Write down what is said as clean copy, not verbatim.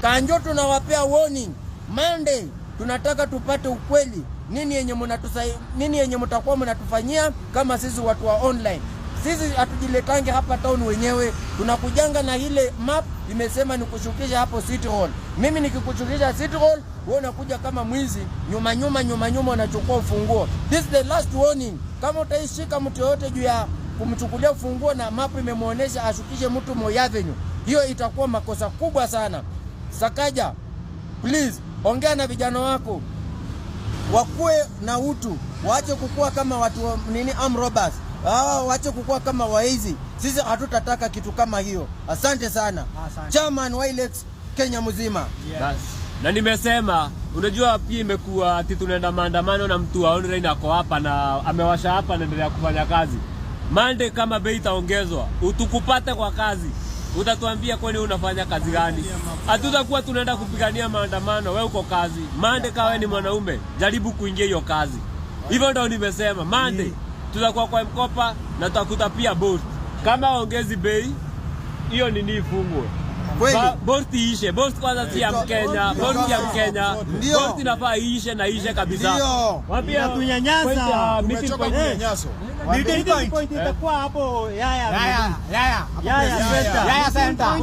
Kanjo tunawapea warning. Monday tunataka tupate ukweli. Nini yenye mtakuwa mnatufanyia kama sisi watu wa online. Sisi hatujiletange hapa town wenyewe. Tunakujanga na ile map imesema ni kushukisha hapo City Hall. Mimi nikikushukisha City Hall, wewe unakuja kama mwizi, nyuma unachukua ufunguo. This is the last warning. Kama utaishika mtu yote juu ya kumchukulia ufunguo na map imemuonesha ashukishe mtu Moi Avenue, hiyo itakuwa makosa kubwa sana. Sakaja, please ongea na vijana wako. Wakuwe na utu, waache kukua kama watu armed robbers. Waache kukua kama waizi. Sisi hatutataka kitu kama hiyo. Asante sana. Chairman Wilex Kenya mzima. Yes. Na nimesema, unajua pia imekuwa ati tunaenda maandamano na mtu wa online ako hapa na amewasha hapa na endelea kufanya kazi. Monday kama bei itaongezwa, utukupate kwa kazi. Utatuambia kwani unafanya kazi gani? Hatutakuwa tunaenda kupigania maandamano, wewe uko kazi. Monday kawe ni mwanaume, jaribu kuingia hiyo kazi. Hivyo ndio nimesema, Monday tutakuwa kwa mkopa na tutakuta pia Bolt. Kama ongezi bei, hiyo nini ifungwe. Bolt iishe. Bolt kwanza si ya Mkenya, Bolt ya Mkenya. Bolt inafaa iishe na iishe kabisa. Wapi tunyanyasa? Meeting point itakuwa hapo Yaya. Yaya center.